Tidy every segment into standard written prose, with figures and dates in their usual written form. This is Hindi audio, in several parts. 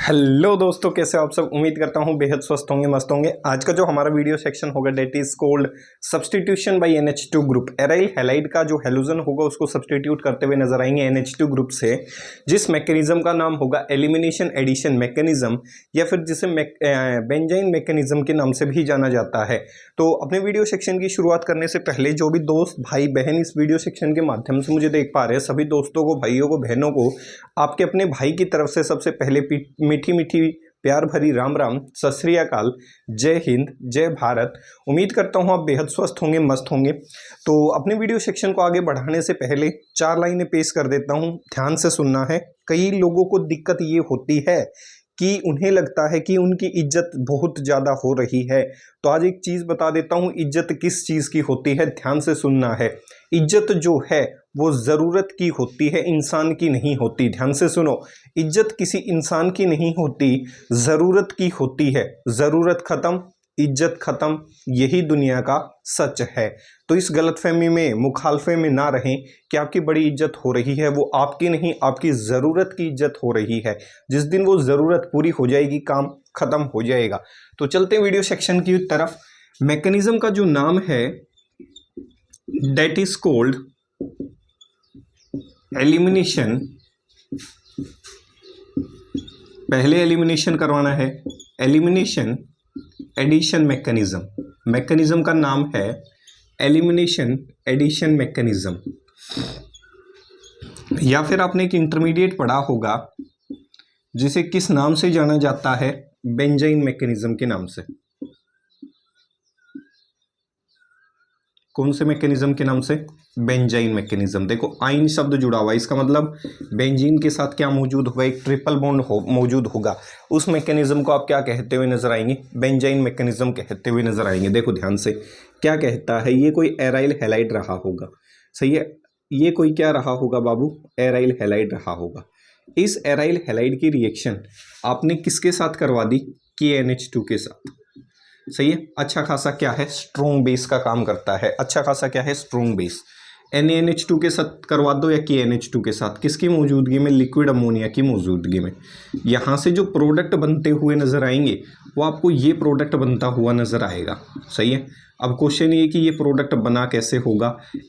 हेलो दोस्तों, कैसे हो आप सब। उम्मीद करता हूँ बेहद स्वस्थ होंगे, मस्त होंगे। आज का जो हमारा वीडियो सेक्शन होगा that is called substitution by NH2 group. Aryl halide का जो हेलोजन होगा उसको सब्सटीट्यूट करते हुए नजर आएंगे NH2 ग्रुप से, जिस मैकेनिज्म का नाम होगा एलिमिनेशन एडिशन मैकेनिज्म, या फिर जिसे बेंजाइन मैकेनिज्म के नाम से भी जाना जाता है। तो अपने वीडियो सेक्शन की शुरुआत करने से पहले जो भी दोस्त भाई बहन इस वीडियो सेक्शन के माध्यम से मुझे देख पा रहे हैं, सभी दोस्तों को, भाइयों को, बहनों को आपके अपने भाई की तरफ से सबसे पहले मीठी मीठी प्यार भरी राम राम, सत श्री अकाल, जय हिंद, जय भारत। उम्मीद करता हूँ आप बेहद स्वस्थ होंगे, मस्त होंगे। तो अपने वीडियो सेक्शन को आगे बढ़ाने से पहले चार लाइनें पेश कर देता हूँ, ध्यान से सुनना है। कई लोगों को दिक्कत ये होती है कि उन्हें लगता है कि उनकी इज्जत बहुत ज़्यादा हो रही है। तो आज एक चीज़ बता देता हूँ, इज्जत किस चीज़ की होती है, ध्यान से सुनना है। इज्जत जो है वो ज़रूरत की होती है, इंसान की नहीं होती। ध्यान से सुनो, इज्जत किसी इंसान की नहीं होती, ज़रूरत की होती है। ज़रूरत ख़त्म, इज्जत ख़त्म, यही दुनिया का सच है। तो इस गलतफहमी में, मुखालफे में ना रहें कि आपकी बड़ी इज्जत हो रही है। वो आपकी नहीं, आपकी ज़रूरत की इज्जत हो रही है। जिस दिन वो ज़रूरत पूरी हो जाएगी, काम ख़त्म हो जाएगा। तो चलते हैं वीडियो सेक्शन की तरफ। मैकेनिज्म का जो नाम है डेट इज कोल्ड एलिमिनेशन, पहले एलिमिनेशन करवाना है, एलिमिनेशन एडिशन मैकेनिज्म। मैकेनिज्म का नाम है एलिमिनेशन एडिशन मैकेनिज्म, या फिर आपने एक इंटरमीडिएट पढ़ा होगा जिसे किस नाम से जाना जाता है, बेंजाइन मैकेनिज्म के नाम से। कौन से मैकेनिज्म के नाम से? Benzene mechanism. देखो आइन शब्द जुड़ा हुआ है, इसका मतलब बेंजीन के साथ क्या मौजूद होगा, एक ट्रिपल बॉन्ड मौजूद होगा। उस मैकेनिज्म को आप क्या कहते हुए नजर आएंगे? बेंजाइन मैकेनिज्म कहते हुए नजर आएंगे। देखो ध्यान से, क्या कहता है, ये कोई एराइल हैलाइड रहा होगा, सही है। ये कोई क्या रहा होगा बाबू? एराइल हैलाइड रहा होगा। इस एराइल हैलाइड की रिएक्शन आपने किसके साथ करवा दी? KNH2 के साथ, सही है। अच्छा खासा क्या है? स्ट्रोंग बेस का काम करता है। अच्छा खासा क्या है? Strong base. NaNH2 के साथ करवा दो या KNH2 के साथ, किसकी मौजूदगी में? लिक्विड अमोनिया की मौजूदगी में। यहाँ से जो प्रोडक्ट बनते हुए नजर आएंगे वो आपको ये प्रोडक्ट बनता हुआ नजर आएगा, सही है। अब क्वेश्चन ये कि ये प्रोडक्ट बना कैसे होगा?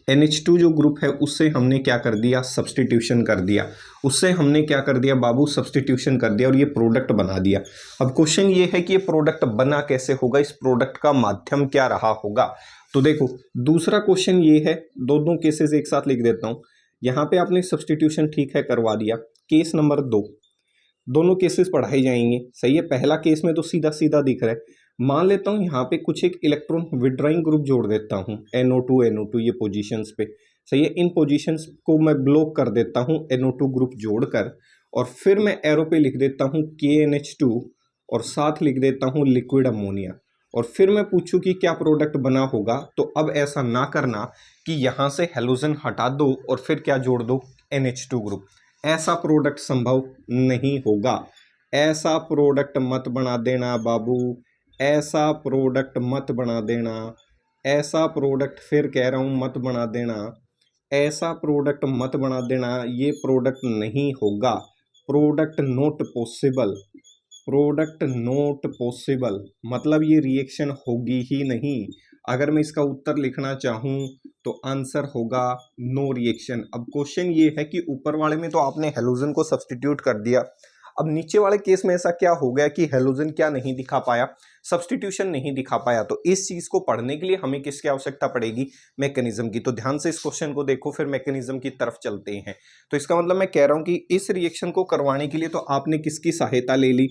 NH2 जो ग्रुप है उससे हमने क्या कर दिया? सब्सटीट्यूशन कर दिया। उससे हमने क्या कर दिया बाबू? सब्सटीट्यूशन कर दिया और ये प्रोडक्ट बना दिया। अब क्वेश्चन ये है कि ये प्रोडक्ट बना कैसे होगा, इस प्रोडक्ट का माध्यम क्या रहा होगा। तो देखो दूसरा क्वेश्चन ये है, दोनों केसेस एक साथ लिख देता हूँ। यहाँ पे आपने सब्सटीट्यूशन ठीक है करवा दिया। केस नंबर 2, दोनों केसेस पढ़ाए जाएंगे, सही है। पहला केस में तो सीधा सीधा दिख रहा है। मान लेता हूँ यहाँ पे कुछ एक इलेक्ट्रॉन विड्रॉइंग ग्रुप जोड़ देता हूँ, NO2 ये पोजीशंस पे, सही है। इन पोजीशंस को मैं ब्लॉक कर देता हूँ NO2 ग्रुप जोड़कर, और फिर मैं एरो पे लिख देता हूँ KNH2 और साथ लिख देता हूँ लिक्विड अमोनिया, और फिर मैं पूछूं कि क्या प्रोडक्ट बना होगा। तो अब ऐसा ना करना कि यहाँ से हेलोजन हटा दो और फिर क्या जोड़ दो? NH2 group. ऐसा प्रोडक्ट संभव नहीं होगा। ऐसा प्रोडक्ट मत बना देना बाबू, ऐसा प्रोडक्ट मत बना देना। ऐसा प्रोडक्ट फिर कह रहा हूँ मत बना देना, ऐसा प्रोडक्ट मत बना देना। ये प्रोडक्ट नहीं होगा। Product not possible, product not possible, मतलब ये रिएक्शन होगी ही नहीं। अगर मैं इसका उत्तर लिखना चाहूँ तो आंसर होगा नो रिएक्शन। अब क्वेश्चन ये है कि ऊपर वाले में तो आपने हेलोजन को सब्सटीट्यूट कर दिया, अब नीचे वाले केस में ऐसा क्या हो गया कि हेलोजन क्या नहीं दिखा पाया? सब्सटीट्यूशन नहीं दिखा पाया। तो इस चीज को पढ़ने के लिए हमें किसकी आवश्यकता पड़ेगी? मैकेनिज्म की। तो ध्यान से इस क्वेश्चन को देखो, फिर मैकेनिज्म की तरफ चलते हैं। तो इसका मतलब मैं कह रहा हूं कि इस रिएक्शन को करवाने के लिए तो आपने किसकी सहायता ले ली?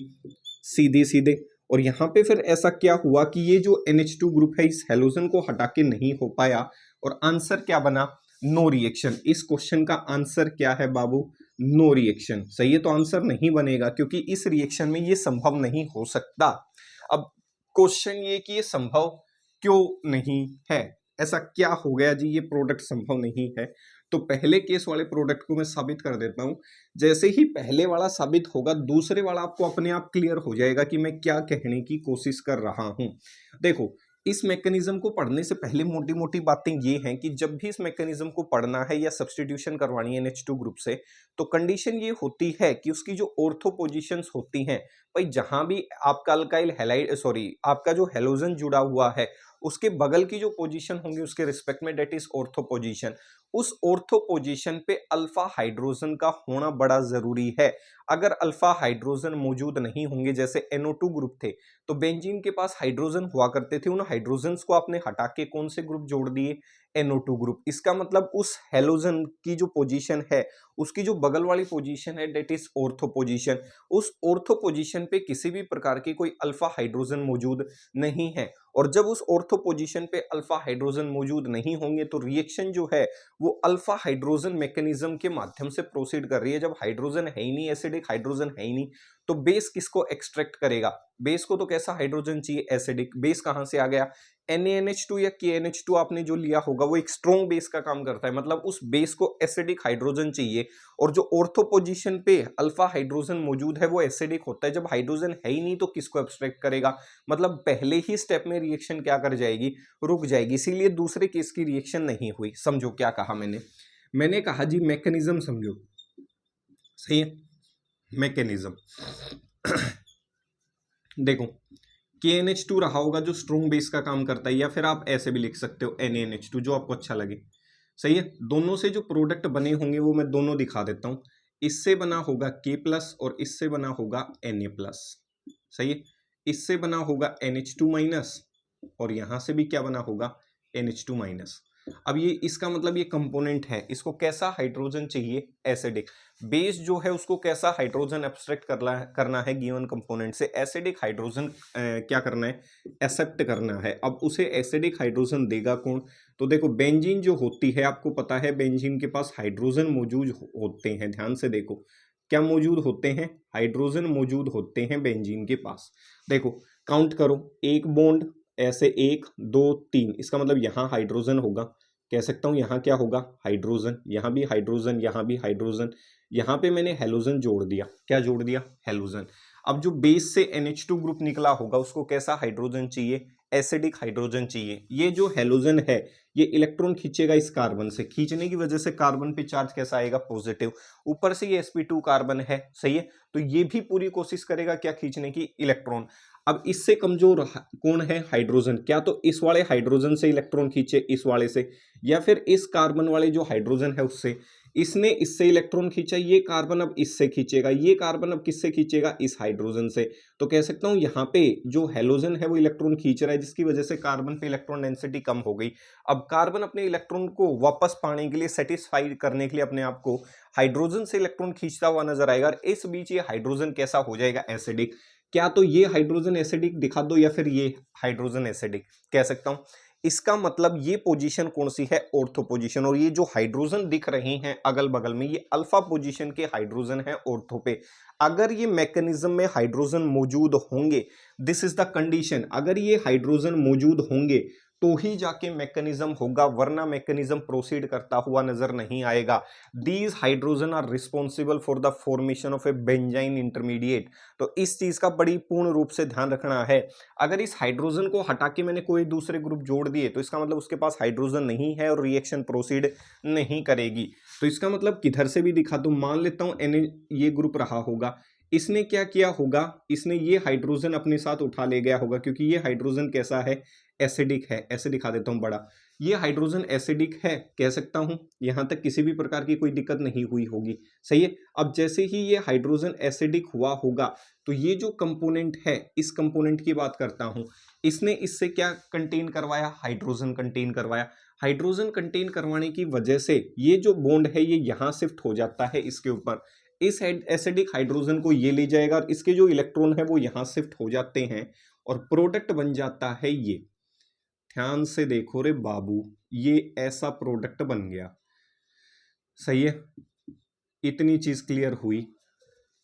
सीधे सीधे। और यहाँ पे फिर ऐसा क्या हुआ कि ये जो NH2 ग्रुप है इस हेलोजन को हटा के नहीं हो पाया, और आंसर क्या बना? No reaction. इस क्वेश्चन का आंसर क्या है बाबू? नो रिएक्शन, सही है। तो आंसर नहीं बनेगा क्योंकि इस रिएक्शन में ये संभव नहीं हो सकता। अब क्वेश्चन ये कि ये संभव क्यों नहीं है, ऐसा क्या हो गया जी ये प्रोडक्ट संभव नहीं है? तो पहले केस वाले प्रोडक्ट को मैं साबित कर देता हूं। जैसे ही पहले वाला साबित होगा दूसरे वाला आपको अपने आप क्लियर हो जाएगा कि मैं क्या कहने की कोशिश कर रहा हूं। देखो इस मैकेनिज्म को पढ़ने से पहले मोटी मोटी बातें ये हैं कि जब भी इस मैकेनिज्म को पढ़ना है या सब्स्टिट्यूशन करवानी है NH2 ग्रुप से, तो कंडीशन ये होती है कि उसकी जो ऑर्थो पोजीशंस होती हैं, भाई जहां भी आपका अल्काइल हैलाइड आपका जो हेलोजन जुड़ा हुआ है उसके बगल की जो पोजीशन होंगी उसके रिस्पेक्ट में, डेट इज ऑर्थो पोजीशन, उस ऑर्थो पोजीशन पे अल्फा हाइड्रोजन का होना बड़ा जरूरी है। अगर अल्फा हाइड्रोजन मौजूद नहीं होंगे, जैसे NO2 ग्रुप थे तो बेंजीन के पास हाइड्रोजन हुआ करते थे, उन हाइड्रोजन्स को आपने हटा के कौन से ग्रुप जोड़ दिए, NO2 ग्रुप। इसका मतलब उस हेलोजन की जो पोजीशन है उसकी जो बगल वाली पोजीशन है डेट इज ऑर्थो पोजीशन, उस ऑर्थो पोजीशन पे किसी भी प्रकार की कोई अल्फा हाइड्रोजन मौजूद नहीं है। और जब उस ऑर्थो पोजीशन पे अल्फा हाइड्रोजन मौजूद नहीं होंगे तो रिएक्शन जो है वो अल्फा हाइड्रोजन मैकेनिज्म के माध्यम से प्रोसीड कर रही है। जब हाइड्रोजन है ही नहीं, एसिडिक हाइड्रोजन है ही नहीं, तो बेस किसको एक्सट्रैक्ट करेगा? बेस को तो कैसा हाइड्रोजन चाहिए? एसिडिक। बेस कहां से आ गया? NaNH2 या KNH2 आपने जो लिया होगा वो एक स्ट्रॉन्ग बेस का काम करता है, मतलब उस बेस को एसिडिक हाइड्रोजन चाहिए। और जो ऑर्थो पोजीशन पे अल्फा हाइड्रोजन मौजूद है वो एसिडिक होता है। जब हाइड्रोजन है ही नहीं तो किसको एब्स्ट्रैक्ट करेगा? मतलब पहले ही स्टेप में रिएक्शन क्या कर जाएगी? रुक जाएगी। इसीलिए दूसरे केस की रिएक्शन नहीं हुई। समझो क्या कहा मैंने कहा जी मैकेनिज्म समझो, सही है? मैकेनिज्म देखो, KNH2 रहा होगा जो स्ट्रॉन्ग बेस का काम करता है, या फिर आप ऐसे भी लिख सकते हो NaNH2, जो आपको अच्छा लगे, सही है? दोनों से जो प्रोडक्ट बने होंगे वो मैं दोनों दिखा देता हूं। इससे बना होगा K+ और इससे बना होगा Na+, सही है? इससे बना होगा NH2- और यहां से भी क्या बना होगा? NH2-। अब ये इसका मतलब ये कंपोनेंट है, इसको कैसा हाइड्रोजन चाहिए? एसिडिक। बेस जो है उसको कैसा हाइड्रोजन एब्स्ट्रैक्ट करना है गिवन कंपोनेंट से? एसिडिक हाइड्रोजन क्या करना है? एक्सेप्ट करना है। अब उसे एसिडिक हाइड्रोजन देगा कौन? तो देखो बेंजीन जो होती है, आपको पता है बेंजीन के पास हाइड्रोजन मौजूद होते हैं। ध्यान से देखो क्या मौजूद होते हैं? हाइड्रोजन मौजूद होते हैं बेंजीन के पास। देखो काउंट करो, एक बॉन्ड ऐसे 1 2 3, इसका मतलब यहाँ हाइड्रोजन होगा। कह सकता हूँ यहाँ क्या होगा? हाइड्रोजन। यहाँ भी हाइड्रोजन, यहाँ भी हाइड्रोजन। यहाँ पे मैंने हेलोजन जोड़ दिया। क्या जोड़ दिया? हेलोजन। अब जो बेस से NH2 ग्रुप निकला होगा उसको कैसा हाइड्रोजन चाहिए? एसिडिक हाइड्रोजन चाहिए। ये जो हेलोजन है ये इलेक्ट्रॉन खींचेगा इस कार्बन से, खींचने की वजह से कार्बन पे चार्ज कैसा आएगा? पॉजिटिव। ऊपर से ये sp2 कार्बन है, सही है? तो ये भी पूरी कोशिश करेगा क्या खींचने की? इलेक्ट्रॉन। अब इससे कमजोर कौन है? हाइड्रोजन। क्या तो इस वाले हाइड्रोजन से इलेक्ट्रॉन खींचे, इस वाले से, या फिर इस कार्बन वाले जो हाइड्रोजन है उससे। इसने इससे इलेक्ट्रॉन खींचा, ये कार्बन अब इससे खींचेगा, ये कार्बन अब किससे खींचेगा? इस हाइड्रोजन से। तो कह सकता हूं यहाँ पे जो हेलोजन है वो इलेक्ट्रॉन खींच रहा है, जिसकी वजह से कार्बन पे इलेक्ट्रॉन डेंसिटी कम हो गई। अब कार्बन अपने इलेक्ट्रॉन को वापस पाने के लिए, सेटिस्फाई करने के लिए अपने आप को हाइड्रोजन से इलेक्ट्रॉन खींचता हुआ नजर आएगा। और इस बीच ये हाइड्रोजन कैसा हो जाएगा? एसिडिक। क्या तो ये हाइड्रोजन एसिडिक दिखा दो, या फिर ये हाइड्रोजन एसिडिक कह सकता हूं। इसका मतलब ये पोजीशन कौन सी है? Ortho position. और ये जो हाइड्रोजन दिख रहे हैं अगल बगल में, ये अल्फा पोजीशन के हाइड्रोजन है ऑर्थो पे। अगर ये मैकेनिज्म में हाइड्रोजन मौजूद होंगे, दिस इज द कंडीशन, अगर ये हाइड्रोजन मौजूद होंगे तो ही जाके मैकेनिज्म होगा, वरना मैकेनिज्म प्रोसीड करता हुआ नजर नहीं आएगा। These hydrogen are responsible for the formation of a benzyne intermediate. तो इस चीज का बड़ी पूर्ण रूप से ध्यान रखना है। अगर इस हाइड्रोजन को हटा के मैंने कोई दूसरे ग्रुप जोड़ दिए तो इसका मतलब उसके पास हाइड्रोजन नहीं है और रिएक्शन प्रोसीड नहीं करेगी। तो इसका मतलब किधर से भी दिखा, तो मान लेता हूं ये ग्रुप रहा होगा, इसने क्या किया होगा? इसने ये हाइड्रोजन अपने साथ उठा ले गया होगा, क्योंकि ये हाइड्रोजन कैसा है? एसिडिक है। ऐसे दिखा देता हूं बड़ा, ये हाइड्रोजन एसिडिक है, कह सकता हूं। यहां तक किसी भी प्रकार की कोई दिक्कत नहीं हुई होगी, सही है? अब जैसे ही ये हाइड्रोजन एसिडिक हुआ होगा तो ये जो कंपोनेंट है, इस कंपोनेंट की बात करता हूं, इसने इससे क्या कंटेन करवाया? हाइड्रोजन कंटेन करवाया। हाइड्रोजन कंटेन करवाने की वजह से ये जो बॉन्ड है ये यहां शिफ्ट हो जाता है इसके ऊपर। इस एसिडिक हाइड्रोजन को ये ले जाएगा और इसके जो इलेक्ट्रॉन है वो यहां शिफ्ट हो जाते हैं और प्रोडक्ट बन जाता है ये। ध्यान से देखो रे बाबू, ये ऐसा प्रोडक्ट बन गया, सही है? इतनी चीज क्लियर हुई।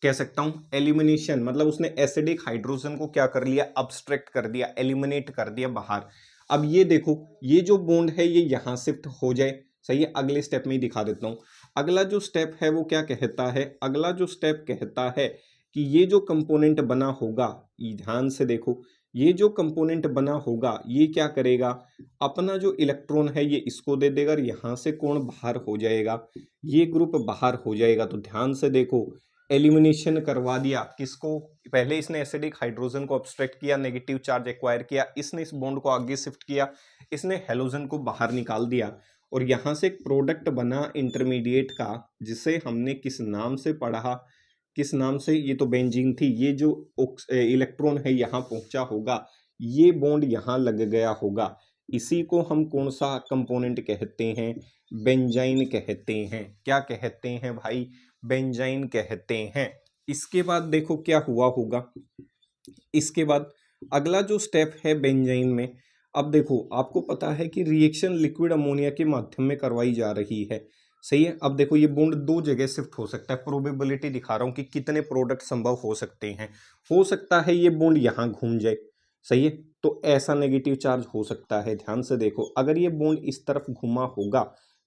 कह सकता हूं एलिमिनेशन, मतलब उसने एसिडिक हाइड्रोजन को क्या कर लिया? अब्स्ट्रैक्ट कर दिया, एलिमिनेट कर दिया बाहर। अब ये देखो, ये जो बॉन्ड है ये यहां शिफ्ट हो जाए, सही है? अगले स्टेप में ही दिखा देता हूं। अगला जो स्टेप है वो क्या कहता है? अगला जो स्टेप कहता है कि ये जो कंपोनेंट बना होगा, ध्यान से देखो, ये जो कंपोनेंट बना होगा ये क्या करेगा, अपना जो इलेक्ट्रॉन है ये इसको दे देगा और यहाँ से कौन बाहर हो जाएगा, ये ग्रुप बाहर हो जाएगा। तो ध्यान से देखो, एलिमिनेशन करवा दिया किसको, पहले इसने एसिडिक हाइड्रोजन को अब्स्ट्रैक्ट किया, नेगेटिव चार्ज एक्वायर किया, इसने इस बॉन्ड को आगे शिफ्ट किया, इसने हेलोजन को बाहर निकाल दिया और यहाँ से एक प्रोडक्ट बना इंटरमीडिएट का, जिसे हमने किस नाम से पढ़ा, किस नाम से, ये तो बेंजीन थी। ये जो इलेक्ट्रॉन है यहाँ पहुंचा होगा, ये बॉन्ड यहाँ लग गया होगा, इसी को हम कौन सा कंपोनेंट कहते हैं, बेंजाइन कहते हैं। क्या कहते हैं भाई, बेंजाइन कहते हैं। इसके बाद देखो क्या हुआ होगा, इसके बाद अगला जो स्टेप है बेंजाइन में, अब देखो आपको पता है कि रिएक्शन लिक्विड अमोनिया के माध्यम में करवाई जा रही है, सही है। अब देखो ये बॉन्ड दो जगह शिफ्ट हो सकता है, प्रोबेबिलिटी दिखा रहा हूं कि कितने प्रोडक्ट संभव हो सकते हैं। हो सकता है ये बॉन्ड यहाँ घूम जाए, सही है, तो ऐसा नेगेटिव चार्ज हो सकता है। ध्यान से देखो, अगर ये बॉन्ड इस तरफ घुमा होगा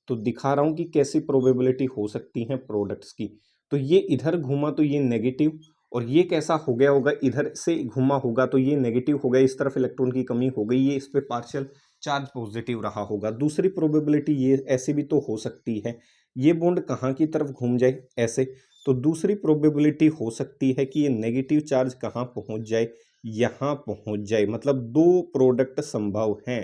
तो दिखा रहा हूं कि कैसी प्रोबेबिलिटी हो सकती है प्रोडक्ट्स की। तो ये इधर घुमा तो ये नेगेटिव, और ये कैसा हो गया होगा, इधर से घुमा होगा तो ये नेगेटिव हो गया, इस तरफ इलेक्ट्रॉन की कमी हो गई, ये इस पे पार्शियल चार्ज पॉजिटिव रहा होगा। दूसरी प्रोबेबिलिटी ये ऐसे भी तो हो सकती है, ये बॉन्ड कहाँ की तरफ घूम जाए, ऐसे, तो दूसरी प्रोबेबिलिटी हो सकती है कि ये नेगेटिव चार्ज कहाँ पहुँच जाए, यहाँ पहुँच जाए। मतलब दो प्रोडक्ट संभव हैं,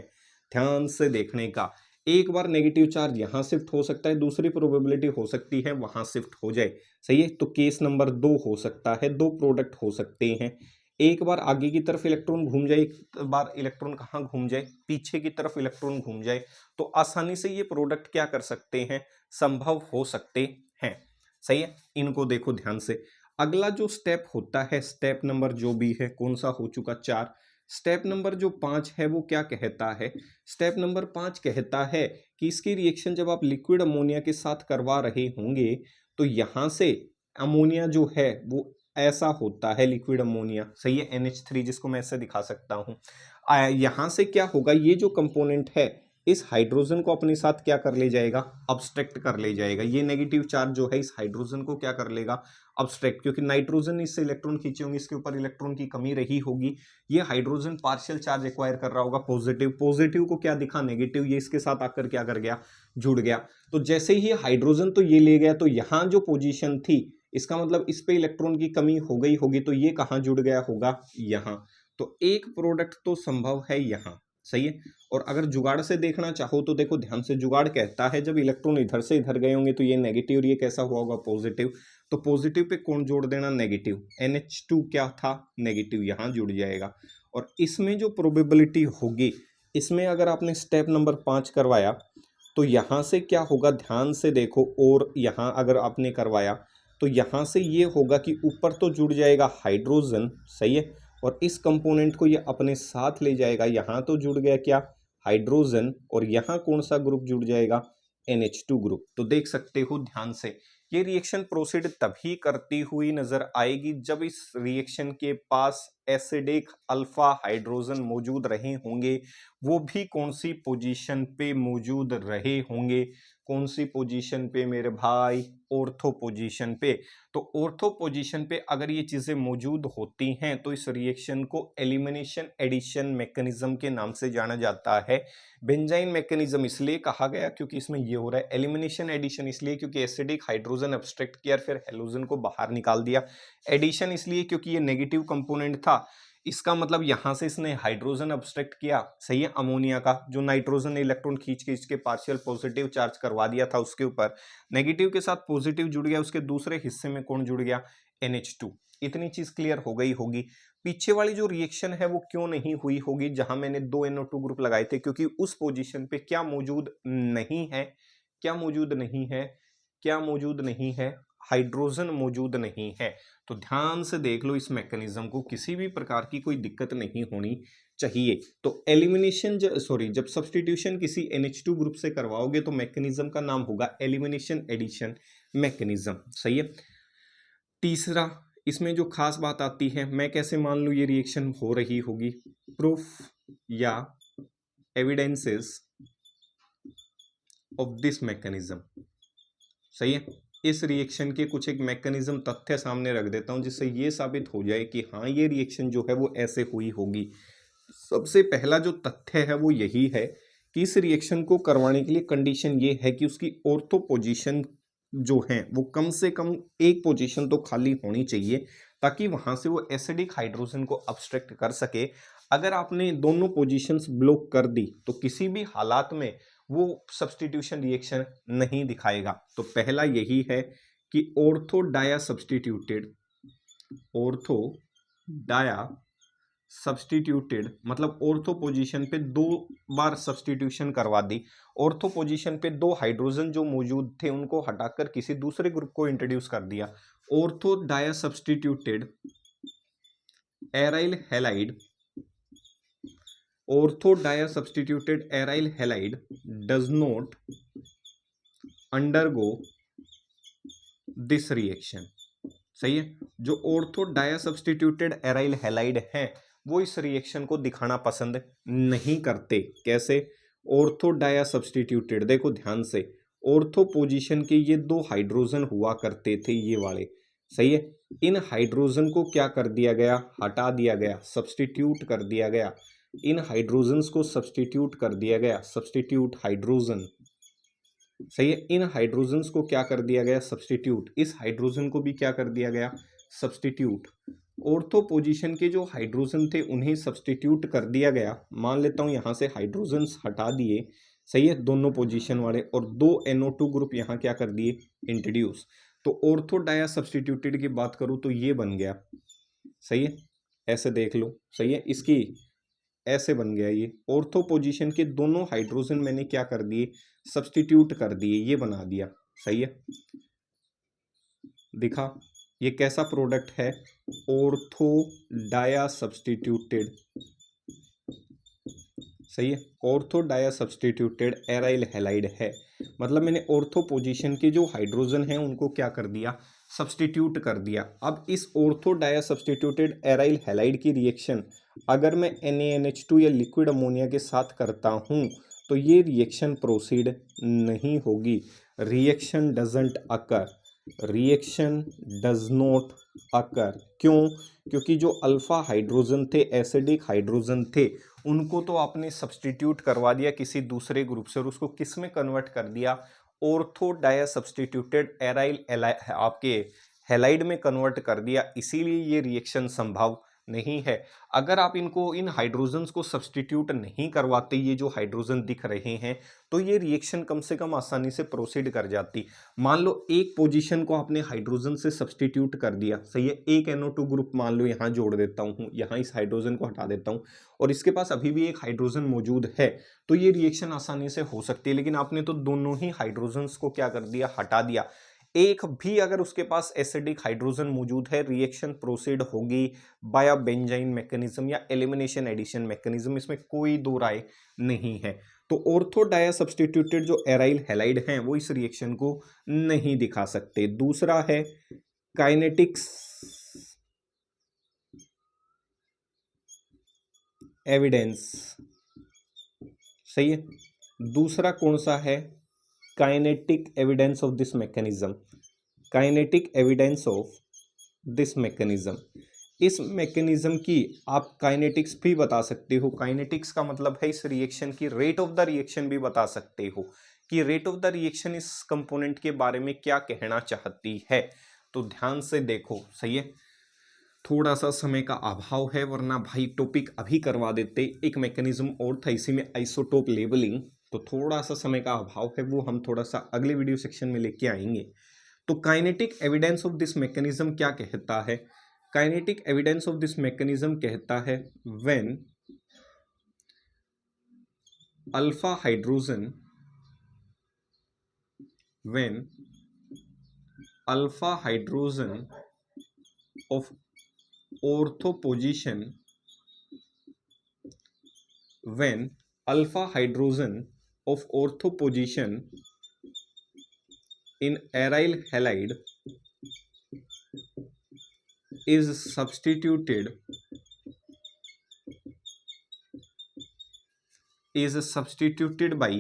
ध्यान से देखने का। एक बार नेगेटिव चार्ज यहाँ शिफ्ट हो सकता है, दूसरी प्रोबेबिलिटी हो सकती है वहाँ शिफ्ट हो जाए, सही है। तो केस नंबर 2 हो सकता है, दो प्रोडक्ट हो सकते हैं, एक बार आगे की तरफ इलेक्ट्रॉन घूम जाए, एक बार इलेक्ट्रॉन कहाँ घूम जाए, पीछे की तरफ इलेक्ट्रॉन घूम जाए, तो आसानी से ये प्रोडक्ट क्या कर सकते हैं, संभव हो सकते हैं, सही है। इनको देखो ध्यान से। अगला जो स्टेप होता है, स्टेप नंबर जो भी है, कौन सा हो चुका 4, स्टेप नंबर जो 5 है वो क्या कहता है, स्टेप नंबर 5 कहता है कि इसकी रिएक्शन जब आप लिक्विड अमोनिया के साथ करवा रहे होंगे तो यहाँ से अमोनिया जो है वो ऐसा होता है, लिक्विड अमोनिया, सही है, NH3, जिसको मैं ऐसे दिखा सकता हूँ। यहाँ से क्या होगा, ये जो कंपोनेंट है इस हाइड्रोजन को अपने साथ क्या कर ले जाएगा, अब्स्ट्रैक्ट कर ले जाएगा। ये नेगेटिव चार्ज जो है इस हाइड्रोजन को क्या कर लेगा, अब्स्ट्रैक्ट, क्योंकि नाइट्रोजन ने इससे इलेक्ट्रॉन खींचे होंगे, इसके ऊपर इलेक्ट्रॉन की कमी रही होगी, ये हाइड्रोजन पार्शियल चार्ज एक्वायर कर रहा होगा पॉजिटिव, पॉजिटिव को क्या दिखा, नेगेटिव, ये इसके साथ आकर क्या कर गया, जुड़ गया। तो जैसे ही हाइड्रोजन तो ये ले गया, तो यहाँ जो पोजीशन थी, इसका मतलब इस पे इलेक्ट्रॉन की कमी हो गई होगी, तो ये कहाँ जुड़ गया होगा, यहाँ। तो एक प्रोडक्ट तो संभव है यहाँ, सही है। और अगर जुगाड़ से देखना चाहो तो देखो ध्यान से, जुगाड़ कहता है जब इलेक्ट्रॉन इधर से इधर गए होंगे तो ये नेगेटिव और ये कैसा हुआ होगा, पॉजिटिव। तो पॉजिटिव पे कौन जोड़ देना, नेगेटिव, NH2 क्या था, नेगेटिव, यहाँ जुड़ जाएगा। और इसमें जो प्रोबेबिलिटी होगी, इसमें अगर आपने स्टेप नंबर 5 करवाया तो यहाँ से क्या होगा, ध्यान से देखो, और यहाँ अगर आपने करवाया तो यहाँ से ये होगा कि ऊपर तो जुड़ जाएगा हाइड्रोजन, सही है, और इस कंपोनेंट को ये अपने साथ ले जाएगा। यहाँ तो जुड़ गया क्या, हाइड्रोजन, और यहाँ कौन सा ग्रुप जुड़ जाएगा, NH2 ग्रुप। तो देख सकते हो ध्यान से, ये रिएक्शन प्रोसीड तभी करती हुई नजर आएगी जब इस रिएक्शन के पास एसिडिक अल्फा हाइड्रोजन मौजूद रहे होंगे, वो भी कौन सी पोजीशन पे मौजूद रहे होंगे, कौन सी पोजीशन पे मेरे भाई, ऑर्थो पोजीशन पे। तो ऑर्थो पोजीशन पे अगर ये चीजें मौजूद होती हैं तो इस रिएक्शन को एलिमिनेशन एडिशन मैकेनिज्म के नाम से जाना जाता है। बेंजाइन मैकेनिज्म इसलिए कहा गया क्योंकि इसमें ये हो रहा है, एलिमिनेशन एडिशन इसलिए क्योंकि एसिडिक हाइड्रोजन अब्स्ट्रैक्ट किया फिर हेलोजन को बाहर निकाल दिया, एडिशन इसलिए क्योंकि ये नेगेटिव कंपोनेंट था, इसका मतलब यहां से इसने हाइड्रोजन अब्स्ट्रैक्ट किया, सही है, अमोनिया का, जो नाइट्रोजन ने इलेक्ट्रॉन खींच के इसके पार्शियल पॉजिटिव चार्ज करवा दिया था उसके ऊपर, नेगेटिव के साथ पॉजिटिव जुड़ गया, उसके दूसरे हिस्से में कौन जुड़ गया, NH2। इतनी चीज क्लियर हो गई होगी। पीछे वाली जो रिएक्शन है वो क्यों नहीं हुई होगी जहां मैंने 2 NO2 ग्रुप लगाए थे, क्योंकि उस पोजीशन पे क्या मौजूद नहीं है, क्या मौजूद नहीं है, क्या मौजूद नहीं है, हाइड्रोजन मौजूद नहीं है। तो ध्यान से देख लो इस मैकेनिज्म को, किसी भी प्रकार की कोई दिक्कत नहीं होनी चाहिए। तो एलिमिनेशन जब सब्स्टिट्यूशन किसी NH2 ग्रुप से करवाओगे तो मैकेनिज्म का नाम होगा एलिमिनेशन एडिशन मैकेनिज्म, सही है। तीसरा, इसमें जो खास बात आती है, मैं कैसे मान लूँ ये रिएक्शन हो रही होगी, प्रूफ या एविडेंसेस ऑफ दिस मैकेनिज्म, सही है। इस रिएक्शन के कुछ एक मैकेनिज्म तथ्य सामने रख देता हूं जिससे ये साबित हो जाए कि हाँ ये रिएक्शन जो है वो ऐसे हुई होगी। सबसे पहला जो तथ्य है वो यही है कि इस रिएक्शन को करवाने के लिए कंडीशन ये है कि उसकी ऑर्थो पोजीशन जो है वो कम से कम एक पोजीशन तो खाली होनी चाहिए ताकि वहां से वो एसिडिक हाइड्रोजन को अब्स्ट्रैक्ट कर सके। अगर आपने दोनों पोजीशंस ब्लॉक कर दी तो किसी भी हालात में वो सब्स्टिट्यूशन रिएक्शन नहीं दिखाएगा। तो पहला यही है कि ortho disubstituted, ortho disubstituted मतलब ऑर्थो पोजीशन पे दो बार सब्स्टिट्यूशन करवा दी। ऑर्थो पोजीशन पे दो हाइड्रोजन जो मौजूद थे उनको हटाकर किसी दूसरे ग्रुप को इंट्रोड्यूस कर दिया। Ortho disubstituted aryl halide, ortho disubstituted aryl halide does not undergo this reaction. सही है। जो ortho disubstituted aryl halide है वो इस रिएक्शन को दिखाना पसंद नहीं करते। कैसे? ऑर्थो डाया सब्स्टिट्यूटेड, देखो ध्यान से, ऑर्थो पोजीशन के ये दो हाइड्रोजन हुआ करते थे ये वाले। सही है। इन हाइड्रोजन को क्या कर दिया गया? हटा दिया गया, सब्स्टिट्यूट कर दिया गया। इन हाइड्रोजन्स को सब्स्टिट्यूट कर दिया गया, सब्स्टिट्यूट हाइड्रोजन। सही है। इन हाइड्रोजन्स को क्या कर दिया गया? सब्स्टिट्यूट। इस हाइड्रोजन को भी क्या कर दिया गया? सब्स्टिट्यूट। ऑर्थो पोजीशन के जो हाइड्रोजन थे उन्हें सब्स्टिट्यूट कर दिया गया। मान लेता हूं यहां से हाइड्रोजन्स हटा दिए। सही है, दोनों पोजीशन वाले, और दो NO2 ग्रुप यहां क्या कर दिए? इंट्रोड्यूस। तो ऑर्थो डाया सब्स्टिट्यूटेड की बात करूं तो ये बन गया। सही है, ऐसे देख लो। सही है, इसकी ऐसे बन गया। ये ऑर्थो पोजीशन के दोनों हाइड्रोजन मैंने क्या कर दिए? सब्स्टिट्यूट कर दिए, ये बना दिया। सही है, दिखा। ये कैसा प्रोडक्ट है? Ortho disubstituted. सही है, ortho disubstituted aryl halide है। मतलब मैंने ऑर्थो पोजीशन के जो हाइड्रोजन हैं उनको क्या कर दिया? सब्स्टिट्यूट कर दिया। अब इस ortho disubstituted aryl halide की रिएक्शन अगर मैं NaNH2 या लिक्विड अमोनिया के साथ करता हूं तो ये रिएक्शन प्रोसीड नहीं होगी। Reaction doesn't occur, reaction does not occur. क्यों? क्योंकि जो अल्फा हाइड्रोजन थे, एसिडिक हाइड्रोजन थे, उनको तो आपने सब्स्टिट्यूट करवा दिया किसी दूसरे ग्रुप से और उसको किस में कन्वर्ट कर दिया? ऑर्थो डाया सब्स्टिट्यूटेड एराइल आपके हैलाइड में कन्वर्ट कर दिया। इसीलिए ये रिएक्शन संभव नहीं है। अगर आप इनको, इन हाइड्रोजन्स को सब्स्टिट्यूट नहीं करवाते, ये जो हाइड्रोजन दिख रहे हैं, तो ये रिएक्शन कम से कम आसानी से प्रोसीड कर जाती। मान लो एक पोजीशन को आपने हाइड्रोजन से सब्स्टिट्यूट कर दिया। सही है, एक NO2 ग्रुप मान लो यहाँ जोड़ देता हूँ, यहाँ इस हाइड्रोजन को हटा देता हूँ और इसके पास अभी भी एक हाइड्रोजन मौजूद है, तो ये रिएक्शन आसानी से हो सकती है। लेकिन आपने तो दोनों ही हाइड्रोजन्स को क्या कर दिया? हटा दिया। एक भी अगर उसके पास एसिडिक हाइड्रोजन मौजूद है, रिएक्शन प्रोसीड होगी बाय बेंजाइन मैकेनिज्म या एलिमिनेशन एडिशन मैकेनिज्म, इसमें कोई दो राय नहीं है। तो ऑर्थो डाया सब्स्टिट्यूटेड जो एराइल हैलाइड हैं वो इस रिएक्शन को नहीं दिखा सकते। दूसरा है काइनेटिक्स एविडेंस। सही है, दूसरा कौन सा है? Kinetic evidence of this mechanism. Kinetic evidence of this mechanism. इस मैकेनिज्म की आप काइनेटिक्स भी बता सकते हो। काइनेटिक्स का मतलब है इस रिएक्शन की रेट ऑफ द रिएक्शन भी बता सकते हो कि रेट ऑफ द रिएक्शन इस कंपोनेंट के बारे में क्या कहना चाहती है। तो ध्यान से देखो। सही है, थोड़ा सा समय का अभाव है वरना भाई टॉपिक अभी करवा देते। एक मैकेनिज्म और था इसी में, आइसोटोप लेबलिंग, तो थोड़ा सा समय का अभाव है, वो हम थोड़ा सा अगले वीडियो सेक्शन में लेके आएंगे। तो kinetic evidence of this mechanism क्या कहता है? Kinetic evidence of this mechanism कहता है when alpha hydrogen, when alpha hydrogen of ortho position, when alpha hydrogen of ortho position in aryl halide is substituted by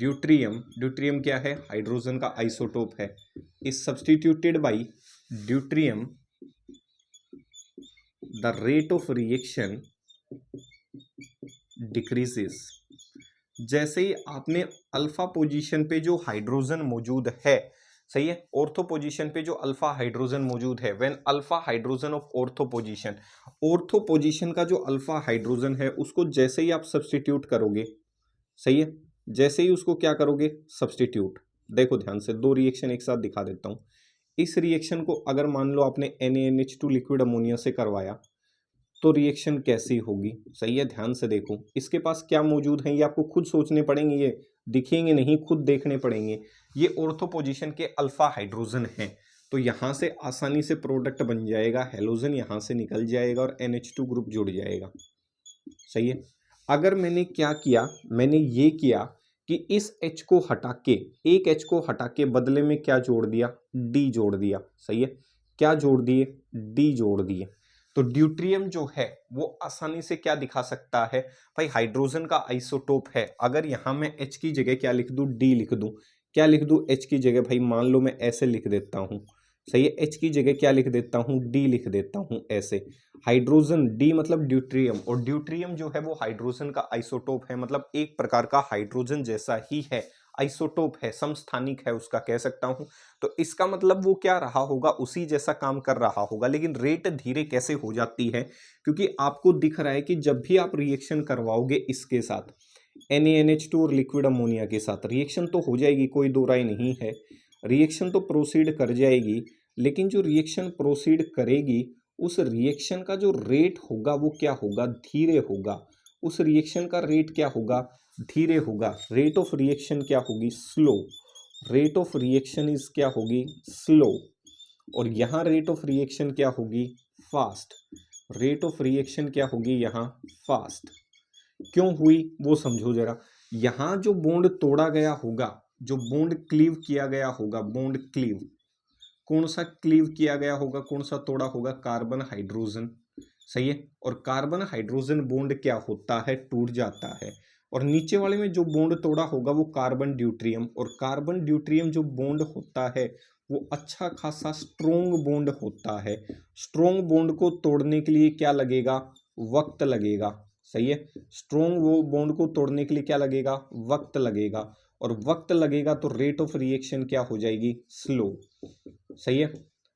deuterium, deuterium क्या है, हाइड्रोजन का आइसोटोप है, is substituted by deuterium, the rate of reaction decreases. जैसे ही आपने अल्फा पोजीशन पे जो हाइड्रोजन मौजूद है, सही है, ऑर्थो पोजीशन पे जो अल्फा हाइड्रोजन मौजूद है, when alpha hydrogen of ortho position, ortho position का जो अल्फा हाइड्रोजन है उसको जैसे ही आप सब्सटीट्यूट करोगे, सही है, जैसे ही उसको क्या करोगे, सब्सटीट्यूट, देखो ध्यान से दो रिएक्शन एक साथ दिखा देता हूं। इस रिएक्शन को अगर मान लो आपने NaNH2 लिक्विड अमोनिया से करवाया तो रिएक्शन कैसी होगी, सही है, ध्यान से देखो, इसके पास क्या मौजूद है ये आपको खुद सोचने पड़ेंगे, ये दिखेंगे नहीं, खुद देखने पड़ेंगे। ये ऑर्थो पोजीशन के अल्फा हाइड्रोजन हैं, तो यहाँ से आसानी से प्रोडक्ट बन जाएगा, हेलोजन यहाँ से निकल जाएगा और NH2 ग्रुप जुड़ जाएगा, सही है। अगर मैंने क्या किया, मैंने ये किया कि इस H को हटा के, एक H को हटा के बदले में क्या जोड़ दिया, D जोड़ दिया, सही है, क्या जोड़ दिए, D जोड़ दिए। तो ड्यूट्रियम जो है वो आसानी से क्या दिखा सकता है, भाई हाइड्रोजन का आइसोटोप है, अगर यहां मैं H की जगह क्या लिख दूं, D लिख दूं, क्या लिख दूं H की जगह, भाई मान लो मैं ऐसे लिख देता हूं, सही है, H की जगह क्या लिख देता हूं, D लिख देता हूं ऐसे, हाइड्रोजन D मतलब ड्यूट्रियम, और ड्यूट्रियम जो है वो हाइड्रोजन का आइसोटोप है, मतलब एक प्रकार का हाइड्रोजन जैसा ही है, आइसोटोप है, समस्थानिक है उसका कह सकता हूं। तो इसका मतलब वो क्या रहा होगा, उसी जैसा काम कर रहा होगा, लेकिन रेट धीरे कैसे हो जाती है, क्योंकि आपको दिख रहा है कि जब भी आप रिएक्शन करवाओगे इसके साथ NaNH2 और लिक्विड अमोनिया के साथ रिएक्शन तो हो जाएगी, कोई दो राय नहीं है, रिएक्शन तो प्रोसीड कर जाएगी, लेकिन जो रिएक्शन प्रोसीड करेगी उस रिएक्शन का जो रेट होगा वो क्या होगा, धीरे होगा, उस रिएक्शन का रेट क्या होगा, धीरे होगा, रेट ऑफ रिएक्शन क्या होगी, slow, rate of reaction is क्या होगी, स्लो, और यहाँ रेट ऑफ रिएक्शन क्या होगी, फास्ट, रेट ऑफ रिएक्शन क्या होगी यहाँ, फास्ट। क्यों हुई वो समझो जरा, यहाँ जो बॉन्ड तोड़ा गया होगा, जो बॉन्ड क्लीव किया गया होगा, बॉन्ड क्लीव, कौन सा क्लीव किया गया होगा, कौन सा तोड़ा होगा, कार्बन हाइड्रोजन, सही है, और कार्बन हाइड्रोजन बॉन्ड क्या होता है, टूट जाता है, और नीचे वाले में जो बॉन्ड तोड़ा होगा वो कार्बन ड्यूट्रियम, और कार्बन ड्यूट्रियम जो बॉन्ड होता है वो अच्छा खासा स्ट्रोंग बॉन्ड होता है, स्ट्रोंग बॉन्ड को तोड़ने के लिए क्या लगेगा, वक्त लगेगा, सही है, स्ट्रोंग वो बॉन्ड को तोड़ने के लिए क्या लगेगा, वक्त लगेगा, और वक्त लगेगा तो रेट ऑफ रिएक्शन क्या हो जाएगी, स्लो, सही है।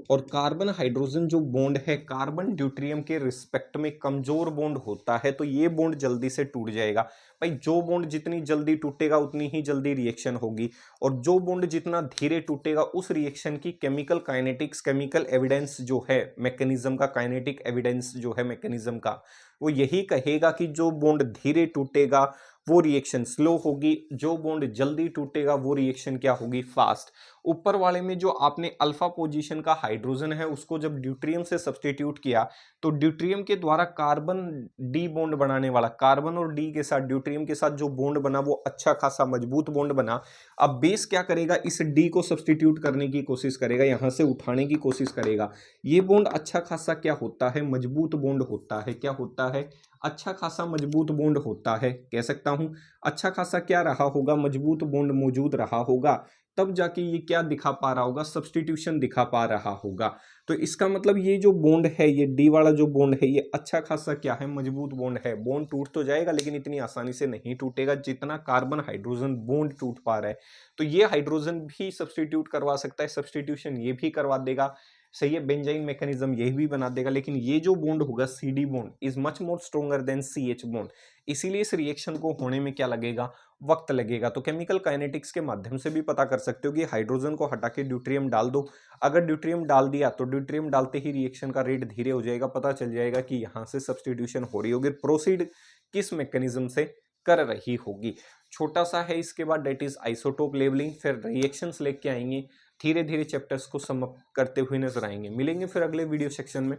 और कार्बन हाइड्रोजन जो बॉन्ड है कार्बन ड्यूट्रियम के रिस्पेक्ट में कमजोर बॉन्ड होता है, तो ये बॉन्ड जल्दी से टूट जाएगा, भाई जो बॉन्ड जितनी जल्दी टूटेगा उतनी ही जल्दी रिएक्शन होगी, और जो बॉन्ड जितना धीरे टूटेगा उस रिएक्शन की केमिकल काइनेटिक्स, केमिकल एविडेंस जो है मैकेनिज्म का, काइनेटिक एविडेंस जो है मैकेनिज्म का, वो यही कहेगा कि जो बॉन्ड धीरे टूटेगा वो रिएक्शन स्लो होगी, जो बॉन्ड जल्दी टूटेगा वो रिएक्शन क्या होगी, फास्ट। ऊपर वाले में जो आपने अल्फा पोजीशन का हाइड्रोजन है उसको जब ड्यूट्रियम से सब्सटीट्यूट किया तो ड्यूट्रियम के द्वारा कार्बन डी बॉन्ड बनाने वाला, कार्बन और डी के साथ ड्यूट्रियम के साथ जो बॉन्ड बना वो अच्छा खासा मजबूत बॉन्ड बना। अब बेस क्या करेगा, इस डी को सब्सटीट्यूट करने की कोशिश करेगा, यहां से उठाने की कोशिश करेगा, ये बॉन्ड अच्छा खासा क्या होता है, मजबूत बॉन्ड होता है, क्या होता है, अच्छा खासा मजबूत बॉन्ड होता है, कह सकता हूं अच्छा खासा क्या रहा होगा, मजबूत बॉन्ड मौजूद रहा होगा, तब जाके ये क्या दिखा पा रहा होगा, सब्सटीट्यूशन दिखा पा रहा होगा। तो इसका मतलब ये जो बॉन्ड है, ये डी वाला जो बॉन्ड है ये अच्छा खासा क्या है, मजबूत बॉन्ड है, बॉन्ड टूट तो जाएगा लेकिन इतनी आसानी से नहीं टूटेगा जितना कार्बन हाइड्रोजन बॉन्ड टूट पा रहा है। तो ये हाइड्रोजन भी सब्सटीट्यूट करवा सकता है, सब्सटीट्यूशन ये भी करवा देगा, सही है, बेंजाइन मैकेनिज्म ये भी बना देगा, लेकिन ये जो बॉन्ड होगा CD bond is much more stronger then CH bond, इसीलिए इस रिएक्शन को होने में क्या लगेगा, वक्त लगेगा। तो केमिकल काइनेटिक्स के माध्यम से भी पता कर सकते हो कि हाइड्रोजन को हटा के ड्यूट्रियम डाल दो, अगर ड्यूट्रियम डाल दिया तो ड्यूट्रियम डालते ही रिएक्शन का रेट धीरे हो जाएगा, पता चल जाएगा कि यहाँ से सब्सटीट्यूशन हो रही होगी, प्रोसीड किस मैकेनिज्म से कर रही होगी। छोटा सा है इसके बाद डेट इज आइसोटोप लेवलिंग, फिर रिएक्शंस लेके आएंगे, धीरे धीरे चैप्टर्स को समअप करते हुए नजर आएंगे। मिलेंगे फिर अगले वीडियो सेक्शन में।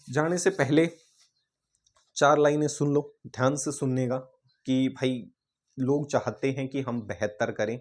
जाने से पहले 4 लाइनें सुन लो, ध्यान से सुनने का, कि भाई लोग चाहते हैं कि हम बेहतर करें,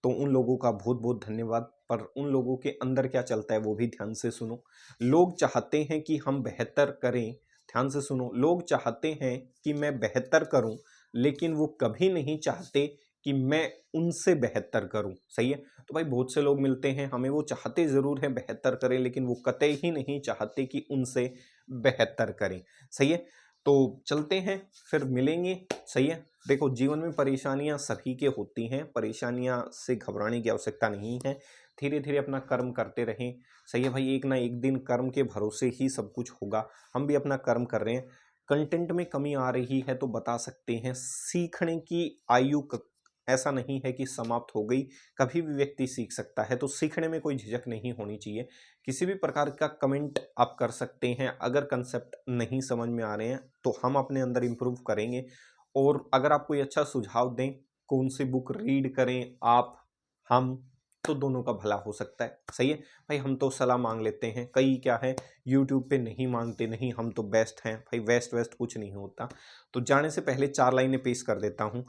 तो उन लोगों का बहुत बहुत धन्यवाद, पर उन लोगों के अंदर क्या चलता है वो भी ध्यान से सुनो। लोग चाहते हैं कि हम बेहतर करें, ध्यान से सुनो, लोग चाहते हैं कि मैं बेहतर करूं, लेकिन वो कभी नहीं चाहते कि मैं उनसे बेहतर करूं। सही है। तो भाई बहुत से लोग मिलते हैं हमें, वो चाहते ज़रूर हैं बेहतर करें, लेकिन वो कतई ही नहीं चाहते कि उनसे बेहतर करें। सही है। तो चलते हैं, फिर मिलेंगे। सही है। देखो जीवन में परेशानियां सभी के होती हैं, परेशानियां से घबराने की आवश्यकता नहीं है। धीरे धीरे अपना कर्म करते रहें। सही है भाई, एक ना एक दिन कर्म के भरोसे ही सब कुछ होगा। हम भी अपना कर्म कर रहे हैं। कंटेंट में कमी आ रही है तो बता सकते हैं। सीखने की आयु ऐसा नहीं है कि समाप्त हो गई, कभी भी व्यक्ति सीख सकता है, तो सीखने में कोई झिझक नहीं होनी चाहिए। किसी भी प्रकार का कमेंट आप कर सकते हैं। अगर कंसेप्ट नहीं समझ में आ रहे हैं तो हम अपने अंदर इम्प्रूव करेंगे। और अगर आप कोई अच्छा सुझाव दें, कौन सी बुक रीड करें, आप हम, तो दोनों का भला हो सकता है। सही है भाई, हम तो सलाह मांग लेते हैं, कई क्या है यूट्यूब पे नहीं मांगते, नहीं हम तो बेस्ट हैं भाई, वेस्ट वेस्ट कुछ नहीं होता। तो जाने से पहले 4 लाइनें पेश कर देता हूँ।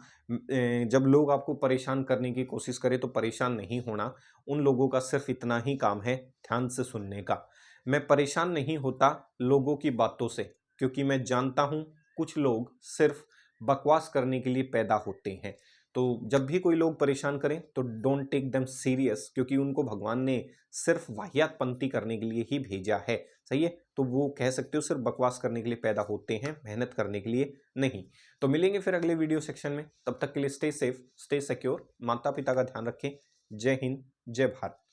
जब लोग आपको परेशान करने की कोशिश करें तो परेशान नहीं होना। उन लोगों का सिर्फ इतना ही काम है ध्यान से सुनने का। मैं परेशान नहीं होता लोगों की बातों से, क्योंकि मैं जानता हूँ कुछ लोग सिर्फ बकवास करने के लिए पैदा होते हैं। तो जब भी कोई लोग परेशान करें तो डोंट टेक देम सीरियस, क्योंकि उनको भगवान ने सिर्फ वाहियात पंक्ति करने के लिए ही भेजा है। सही है। तो वो कह सकते हो सिर्फ बकवास करने के लिए पैदा होते हैं, मेहनत करने के लिए नहीं। तो मिलेंगे फिर अगले वीडियो सेक्शन में, तब तक के लिए स्टे सेफ, स्टे सिक्योर, माता पिता का ध्यान रखें। जय हिंद, जय भारत।